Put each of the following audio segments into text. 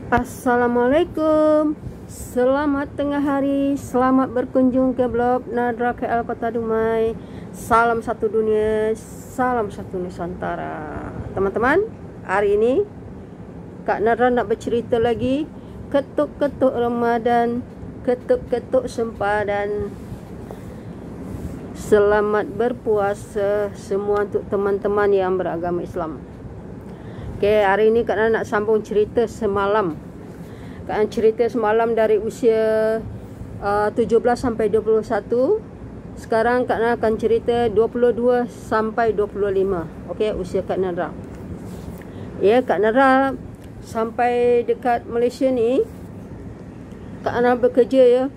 Assalamualaikum, selamat tengah hari, selamat berkunjung ke blog Nadra KL Kota Dumai. Salam satu dunia, salam satu Nusantara. Teman-teman, hari ini Kak Nadra nak bercerita lagi. Ketuk-ketuk Ramadan, ketuk-ketuk sempadan. Selamat berpuasa semua untuk teman-teman yang beragama Islam. Okay, hari ini Kak Nana nak sambung cerita semalam. Kak Nana cerita semalam dari usia 17 sampai 21. Sekarang Kak Nana akan cerita 22 sampai 25. Okey, usia Kak Nana. Ya, Kak Nana sampai dekat Malaysia ni, Kak Nana bekerja ya.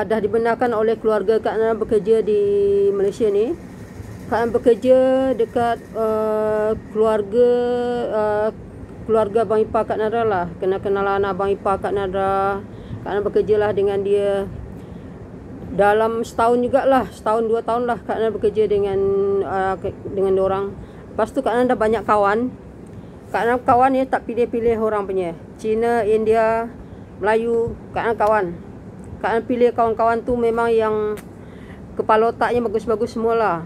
Dah dibenarkan oleh keluarga Kak Nana bekerja di Malaysia ni. Kak Nana bekerja dekat keluarga Abang Ipar Kak Nara lah. Kenalan Abang Ipar Kak Nara. Kak Nana bekerja lah dengan dia dalam setahun jugalah, setahun 2 tahun lah Kak Nana bekerja dengan diorang. Lepas tu Kak Nana dah banyak kawan. Kak Nana kawan ni tak pilih-pilih orang punya, Cina, India, Melayu. Kak Nana kawan. Kak Nana pilih kawan-kawan tu memang yang kepala otaknya bagus-bagus semualah.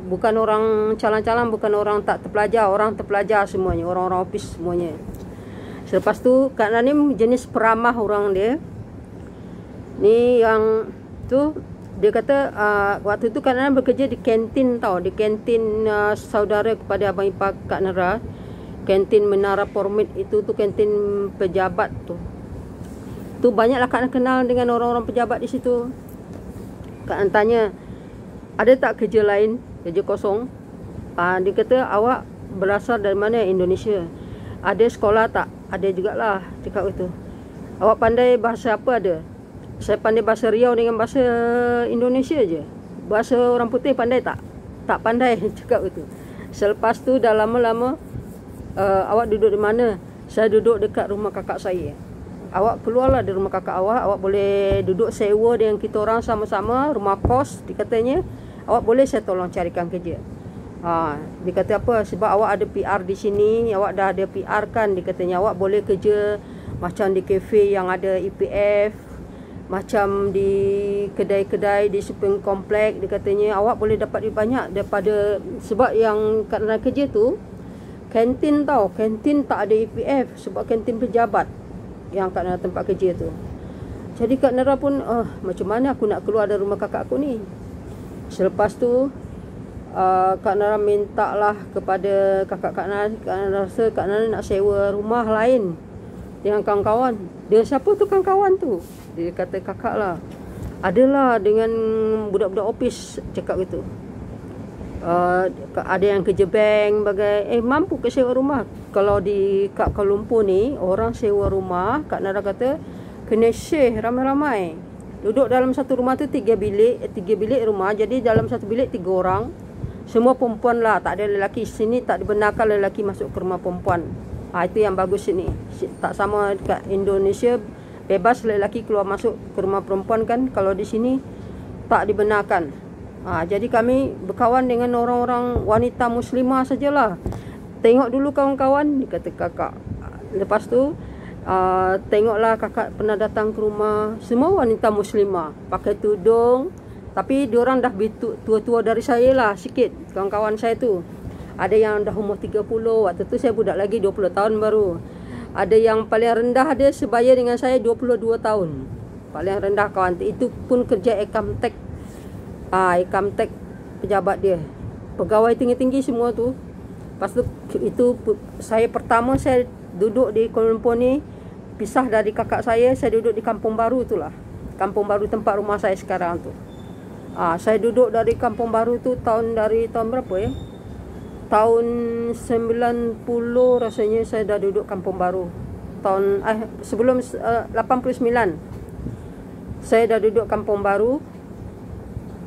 Bukan orang calang-calang, bukan orang tak terpelajar, orang terpelajar semuanya, orang-orang office semuanya. Selepas tu Kak Nana ni jenis peramah orang dia. Ni yang tu dia kata waktu tu Kak Nana bekerja di kantin tau, di kantin saudara kepada Abang Ipar Kak Nara. Kantin Menara Pormit itu tu kantin pejabat tu. Tu banyaklah Kak Nana kenal dengan orang-orang pejabat di situ. Kak Nana tanya, ada tak kerja lain? Kerja kosong. Dia kata, awak berasal dari mana? Indonesia. Ada sekolah tak? Ada jugalah, cakap itu. Awak pandai bahasa apa? Ada. Saya pandai bahasa Riau dengan bahasa Indonesia je. Bahasa orang putih pandai tak? Tak pandai, cakap itu. Selepas tu dah lama-lama, awak duduk di mana? Saya duduk dekat rumah kakak saya. Awak keluarlah dari rumah kakak awak boleh duduk sewa dengan kita orang sama-sama, rumah kos, dikatanya. Awak boleh saya tolong carikan kerja. Dia kata apa? Sebab awak ada PR di sini, awak dah ada PR kan, dia katanya. Awak boleh kerja macam di kafe yang ada EPF, macam di kedai-kedai di shopping komplek, dia katanya. Awak boleh dapat lebih banyak daripada, sebab yang kat dalam kerja tu kantin tau, kantin tak ada EPF sebab kantin pejabat yang kat dalam tempat kerja tu. Jadi Kak Nara pun macam mana aku nak keluar dari rumah kakak aku ni. Selepas tu Kak Nara minta lah kepada kakak Kak Nara. Kak Nara rasa Kak Nara nak sewa rumah lain dengan kawan-kawan. Dia siapa tu kawan-kawan tu? Dia kata kakak lah. Adalah dengan budak-budak office, cakap gitu. Ada yang kerja bank bagai mampu ke sewa rumah. Kalau di kat Kuala Lumpur ni, orang sewa rumah, Kak Nara kata kena share ramai-ramai. Duduk dalam satu rumah tu 3 bilik rumah. Jadi dalam satu bilik 3 orang. Semua perempuan lah, tak ada lelaki. Sini tak dibenarkan lelaki masuk ke rumah perempuan. Itu yang bagus sini. Tak sama kat Indonesia, bebas lelaki keluar masuk ke rumah perempuan kan. Kalau di sini tak dibenarkan. Jadi kami berkawan dengan orang-orang wanita muslimah sajalah. Tengok dulu kawan-kawan, dia kata kakak. Lepas tu tengoklah kakak pernah datang ke rumah, semua wanita muslimah, pakai tudung. Tapi diorang dah tua-tua dari saya lah sikit, kawan-kawan saya tu. Ada yang dah umur 30, waktu tu saya budak lagi 20 tahun baru. Ada yang paling rendah ada sebaya dengan saya 22 tahun. Paling rendah kawan tu, itu pun kerja income tax. Income tax pejabat dia. Pegawai tinggi-tinggi semua tu. Lepas tu itu saya pertama saya duduk di Kuala Lumpur ni, pisah dari kakak saya duduk di Kampung Baru tu lah. Kampung Baru tempat rumah saya sekarang tu. Saya duduk dari Kampung Baru tu dari tahun berapa ya? Tahun 90 rasanya saya dah duduk Kampung Baru. Sebelum 89. Saya dah duduk Kampung Baru.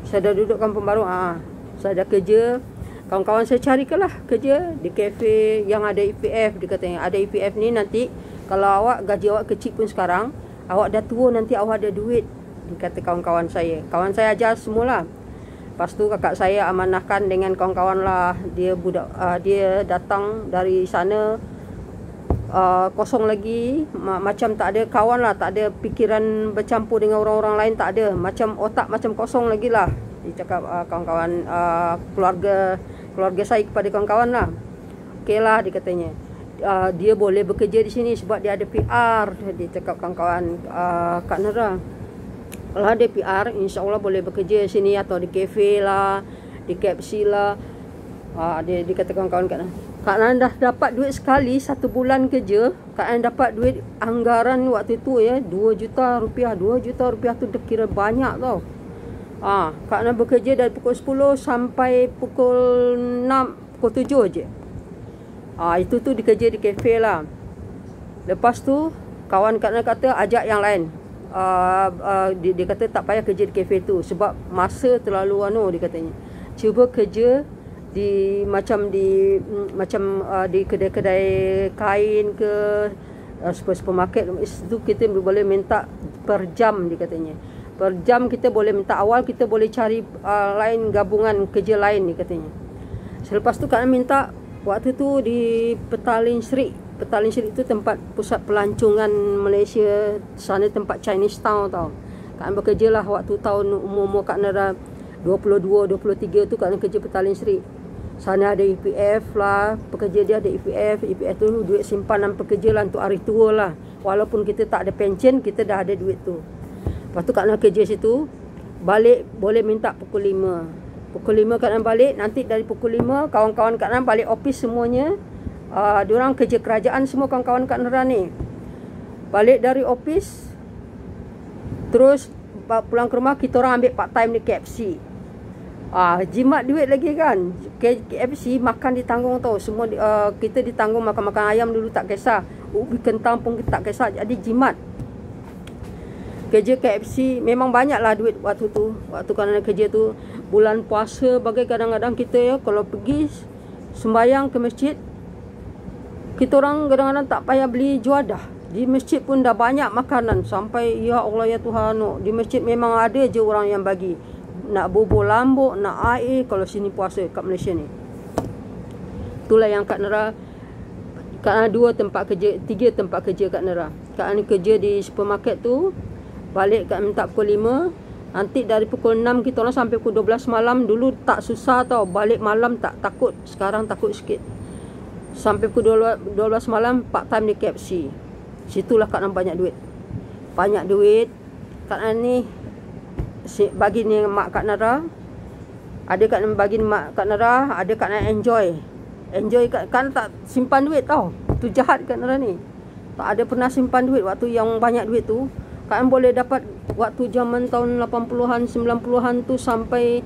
Saya dah kerja. Kawan-kawan saya carikanlah kerja di kafe yang ada EPF. Dia katanya ada EPF ni nanti kalau gaji awak kecil pun sekarang, awak dah tua nanti awak ada duit. Dia kata kawan-kawan saya. Kawan saya ajar semualah. Lepas tu kakak saya amanahkan dengan kawan-kawan lah. Dia datang dari sana kosong lagi, macam tak ada kawan lah, tak ada fikiran bercampur dengan orang-orang lain, tak ada, macam otak macam kosong lagi lah. Dia cakap kawan-kawan, keluarga saya kepada kawan-kawan lah. Okey lah, dia katanya dia boleh bekerja di sini sebab dia ada PR. Dia cakap kawan-kawan Kak Nara, kalau ada PR, insyaAllah boleh bekerja di sini atau di kafe lah, di KFC lah. Dia kata kawan-kawan Kak Nara dah dapat duit sekali 1 bulan kerja. Kak Nara dapat duit anggaran waktu tu ya, 2 juta rupiah. 2 juta rupiah tu dah kira banyak tau. Kak Nara bekerja dari pukul 10 sampai pukul 6, pukul 7 je. Itu tu dikerja di kafe lah. Lepas tu kawan Kak Nara kata ajak yang lain. Dia kata tak payah kerja di kafe tu sebab masa terlalu dia katanya. Cuba kerja di di kedai-kedai kain ke supermarket. Itu kita boleh minta per jam, dia katanya. Per jam kita boleh minta, awal kita boleh cari lain gabungan kerja lain, dia katanya. Selepas tu Kak Nara minta waktu tu di Petaling Sri. Petaling Sri itu tempat pusat pelancongan Malaysia. Sana tempat Chinese Town tau. Kak Nara bekerja lah waktu tahun umur Kak Nara 22, 23 tu Kak Nara kerja Petaling Sri. Sana ada EPF lah, pekerja dia ada EPF. EPF tu duit simpanan pekerja lah untuk hari tua lah. Walaupun kita tak ada pension, kita dah ada duit tu. Lepas tu Kak Nara kerja situ. Balik boleh minta pukul 5. Pukul 5 Kak Nara balik. Nanti dari pukul 5 kawan-kawan Kak Nara balik office semuanya. Diorang kerja kerajaan semua kawan-kawan Kak Nara ni. Balik dari office, terus pulang ke rumah, kita orang ambil part time di KFC. Jimat duit lagi kan. KFC makan ditanggung tau. Semua kita ditanggung, makan-makan ayam dulu tak kisah. Ubi kentang pun tak kisah. Jadi jimat. Kerja KFC memang banyak lah duit waktu tu. Waktu Kak Nara kerja tu, bulan puasa bagai kadang-kadang kita ya, kalau pergi sembahyang ke masjid, kita orang kadang-kadang tak payah beli juadah. Di masjid pun dah banyak makanan. Sampai ya Allah ya Tuhan, di masjid memang ada je orang yang bagi. Nak bubur lambuk, nak air, kalau sini puasa kat Malaysia ni. Itulah yang Kak Nara 3 tempat kerja Kak Nara. Kak Nara kerja di supermarket tu. Balik Kak Nara minta pukul 5. Nanti dari pukul 6 kita orang sampai pukul 12 malam. Dulu tak susah tau. Balik malam tak takut. Sekarang takut sikit. Sampai pukul 12 malam part time di KFC. Situlah Kak Nara banyak duit. Banyak duit. Kak Nara ni bagi ni mak Kak Nara. Ada Kak Nara bagi mak Kak Nara. Ada Kak Nara enjoy. Enjoy Kak Nara tak simpan duit tau. Tu jahat Kak Nara ni. Tak ada pernah simpan duit. Waktu yang banyak duit tu, Kak Nara boleh dapat waktu zaman tahun 80-an, 90-an tu sampai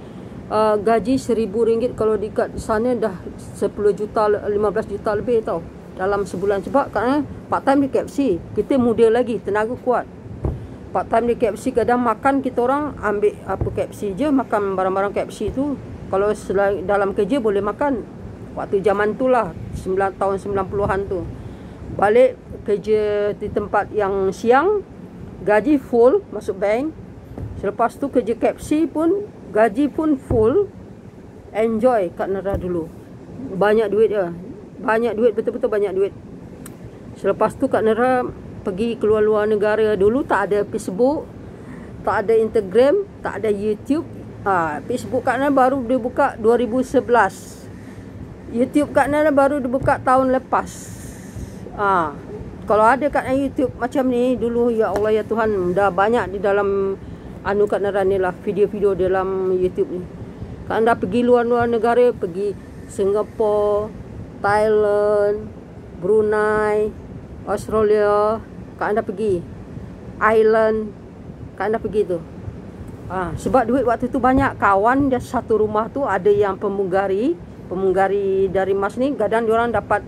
gaji RM1,000. Kalau dekat sana dah 10 juta, 15 juta lebih tau dalam sebulan. Sebab Kak Nara part time di KFC. Kita muda lagi, tenaga kuat. Part time di KFC, kadang makan kita orang ambil KFC je, makan barang-barang KFC tu. Kalau dalam kerja boleh makan. Waktu zaman tu lah, tahun 90-an tu. Balik kerja di tempat yang siang, gaji full masuk bank. Selepas tu kerja KFC pun gaji pun full. Enjoy Kak Nara dulu. Banyak duit je. Banyak duit, betul-betul banyak duit. Selepas tu Kak Nara pergi keluar-luar negara. Dulu tak ada Facebook, tak ada Instagram, tak ada YouTube. Facebook Kak Nara baru dibuka 2011. YouTube Kak Nara baru dibuka tahun lepas. Kalau ada Kak Nara YouTube macam ni dulu, ya Allah ya Tuhan, dah banyak di dalam Kak Nara ni lah, video-video dalam YouTube ni. Kak Nara pergi luar-luar negara, pergi Singapura, Thailand, Brunei, Australia. Kak Nara pergi Ireland. Kak Nara pergi tu. Sebab duit waktu tu banyak. Kawan dia satu rumah tu ada yang pemugari dari Mas ni, kadang diorang dapat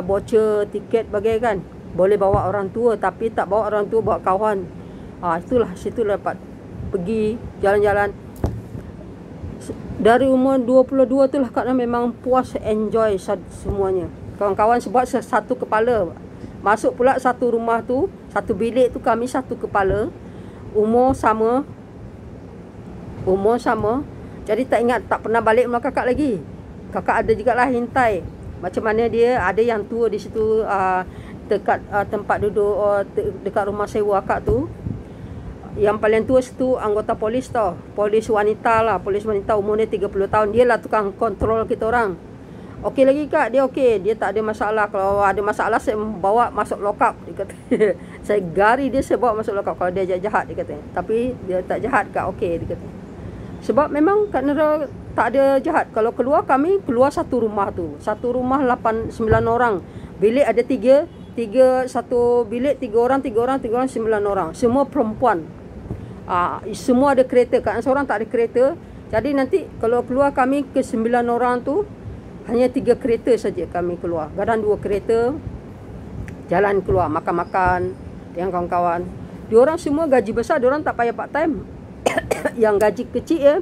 voucher tiket bagai kan. Boleh bawa orang tua, tapi tak bawa orang tua, bawa kawan. Situ dapat pergi jalan-jalan. Dari umur 22 tu lah Kak Nara memang puas, enjoy semuanya. Kawan-kawan sebab satu kepala. Masuk pula satu rumah tu, satu bilik tu kami satu kepala. Umur sama. Jadi tak ingat, tak pernah balik rumah kakak lagi. Kakak ada jugalah hintai. Macam mana dia, ada yang tua di situ dekat tempat duduk dekat rumah sewa akak tu. Yang paling tua situ anggota polis tau. Polis wanita lah, polis wanita umur dia 30 tahun. Dia lah tukang kontrol kita orang. Okey lagi kak, dia okey, dia tak ada masalah. Kalau ada masalah saya bawa masuk lock up, dia kata. Saya gari dia, saya bawa masuk lock up kalau dia jahat, dia kata. Tapi dia tak jahat kak, okey, dia kata. Sebab memang Kak Nara tak ada jahat. Kalau keluar, kami keluar satu rumah tu. Satu rumah 8-9 orang. Bilik ada 3 satu bilik 3 orang 9 orang. Semua perempuan. Semua ada kereta. Kak seorang tak ada kereta. Jadi nanti kalau keluar kami ke 9 orang tu, hanya 3 kereta saja kami keluar. Kadang 2 kereta jalan keluar, makan-makan dengan kawan-kawan. Diorang semua gaji besar, diorang tak payah part time. Yang gaji kecil ya,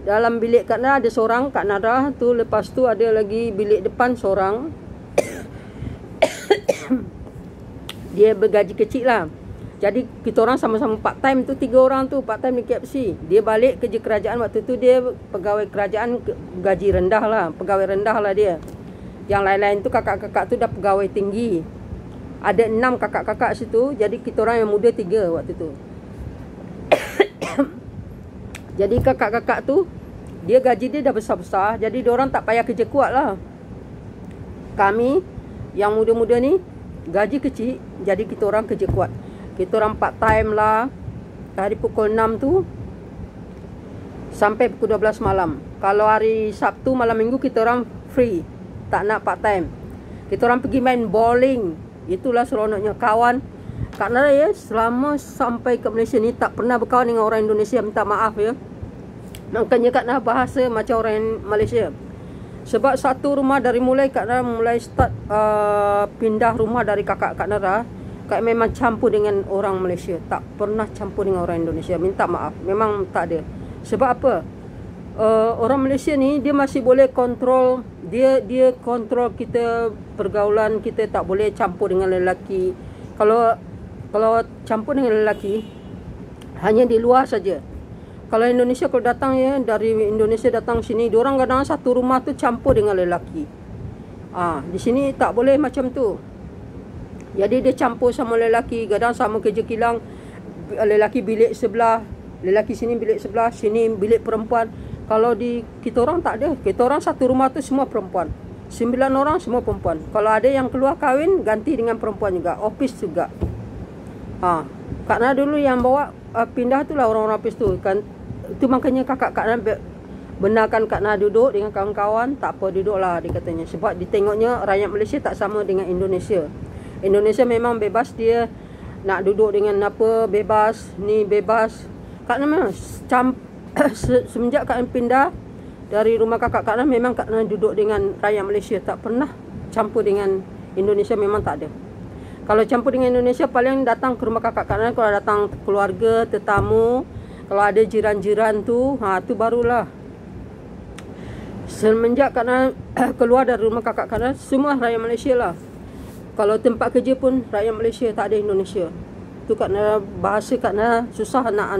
dalam bilik Kak Nara ada seorang, Kak Nara tu. Lepas tu ada lagi bilik depan seorang. Dia bergaji kecil lah. Jadi kita orang sama-sama part time tu, 3 orang tu part time di KFC. Dia balik kerja kerajaan waktu tu, dia pegawai kerajaan, gaji rendah lah, pegawai rendah lah dia. Yang lain-lain tu kakak-kakak tu dah pegawai tinggi. Ada 6 kakak-kakak situ. Jadi kita orang yang muda 3 waktu tu. Jadi kakak-kakak tu, dia gaji dia dah besar-besar. Jadi diorang tak payah kerja kuat lah. Kami yang muda-muda ni gaji kecil, jadi kita orang kerja kuat. Kita orang part time lah. Dari pukul 6 tu sampai pukul 12 malam. Kalau hari Sabtu malam minggu kita orang free, tak nak part time. Kita orang pergi main bowling. Itulah seronoknya. Kawan Kak Nara ya, selama sampai ke Malaysia ni tak pernah berkawan dengan orang Indonesia. Minta maaf ya. Makanya Kak Nara bahasa macam orang Malaysia. Sebab satu rumah dari mulai Kak Nara mulai start pindah rumah dari kakak Kak Nara, Kak memang campur dengan orang Malaysia. Tak pernah campur dengan orang Indonesia. Minta maaf, memang tak ada. Sebab apa? Orang Malaysia ni dia masih boleh kontrol. Dia kontrol kita, pergaulan kita. Tak boleh campur dengan lelaki. Kalau campur dengan lelaki, hanya di luar saja. Kalau Indonesia, kalau datang ya, dari Indonesia datang sini, diorang kadang satu rumah tu campur dengan lelaki. Di sini tak boleh macam tu. Jadi dia campur sama lelaki. Kadang sama kerja kilang, lelaki bilik sebelah, lelaki sini bilik sebelah, sini bilik perempuan. Kalau di kita orang tak ada. Kita orang satu rumah tu semua perempuan. 9 orang semua perempuan. Kalau ada yang keluar kahwin, ganti dengan perempuan juga. Office juga. Kak Nara dulu yang bawa pindah tu lah orang-orang office tu kan. Itu makanya Kak Nara benarkan Kak Nara duduk dengan kawan-kawan. Tak apa, duduk lah dia katanya. Sebab ditengoknya rakyat Malaysia tak sama dengan Indonesia. Indonesia memang bebas, dia nak duduk dengan apa, bebas, ni bebas. Kak Nara semenjak Kak Nara pindah dari rumah Kak Nara, memang Kak Nara duduk dengan rakyat Malaysia. Tak pernah campur dengan Indonesia, memang tak ada. Kalau campur dengan Indonesia, paling datang ke rumah Kak Nara kalau datang keluarga, tetamu. Kalau ada jiran-jiran tu, tu barulah. Semenjak Kak Nara keluar dari rumah Kak Nara, semua rakyat Malaysia lah. Kalau tempat kerja pun rakyat Malaysia, tak ada Indonesia. Tu Kak Nara, bahasa Kak Nara susah nak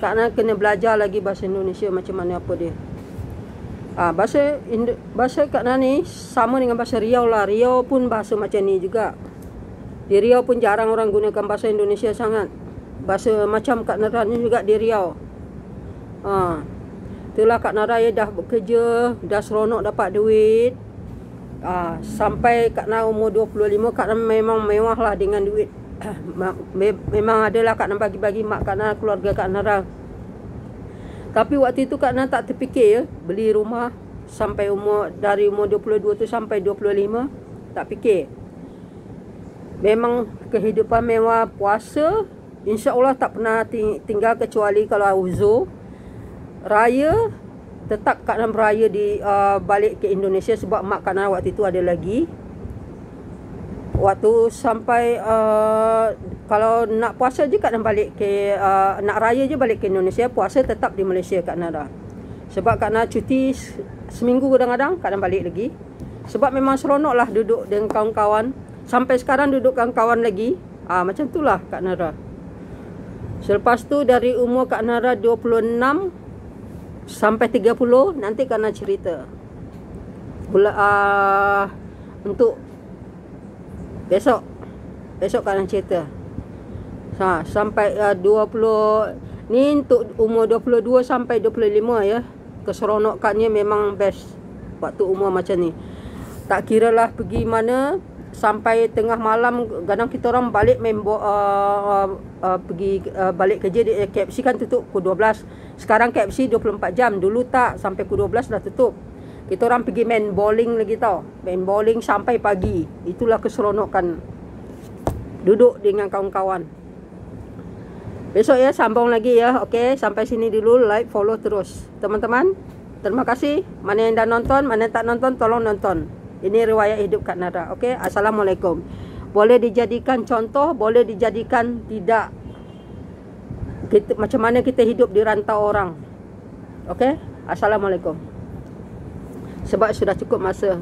Kak Nara kena belajar lagi bahasa Indonesia macam mana apa dia. Bahasa Kak Nara ni sama dengan bahasa Riau lah. Riau pun bahasa macam ni juga. Di Riau pun jarang orang gunakan bahasa Indonesia sangat. Bahasa macam Kak Nara ni juga di Riau. Itulah Kak Nara ya, dah bekerja, dah seronok dapat duit. Sampai Kak Nara umur 25, Kak Nara memang mewah lah dengan duit. Memang adalah Kak Nara bagi-bagi mak Kak Nara, keluarga Kak Nara. Tapi waktu itu Kak Nara tak terfikir ya, beli rumah sampai dari umur 22 tu sampai 25, tak fikir. Memang kehidupan mewah, puasa insya-Allah tak pernah tinggal kecuali kalau uzur. Raya tetap Kak Nara beraya di balik ke Indonesia sebab mak Kak Nara waktu itu ada lagi. Waktu sampai kalau nak puasa je Kak Nara balik ke nak raya je balik ke Indonesia, puasa tetap di Malaysia Kak Nara. Sebab Kak Nara cuti seminggu kadang-kadang Kak Nara balik lagi. Sebab memang seronok lah duduk dengan kawan-kawan. Sampai sekarang duduk kawan-kawan lagi. Macam itulah Kak Nara. Selepas tu dari umur Kak Nara 26 sampai 30 nanti Kak Nara cerita. untuk besok Kak Nan cerita. Sampai 20 ni untuk umur 22 sampai 25 ya. Keseronokannya memang best waktu umur macam ni. Tak kira lah pergi mana, sampai tengah malam kadang kita orang balik pergi balik kerja di KFC kan tutup pukul 12. Sekarang KFC 24 jam. Dulu tak, sampai pukul 12 dah tutup. Kita orang pergi main bowling lagi tau. Main bowling sampai pagi. Itulah keseronokan duduk dengan kawan-kawan. Besok ya sambung lagi ya. Okey, sampai sini dulu. Like, follow terus teman-teman. Terima kasih. Mana yang dah nonton, mana yang tak nonton, tolong nonton. Ini riwayat hidup Kak Nara. Okey, Assalamualaikum. Boleh dijadikan contoh, boleh dijadikan tidak. Macam mana kita hidup di rantau orang. Okey, Assalamualaikum. Sebab sudah cukup masa.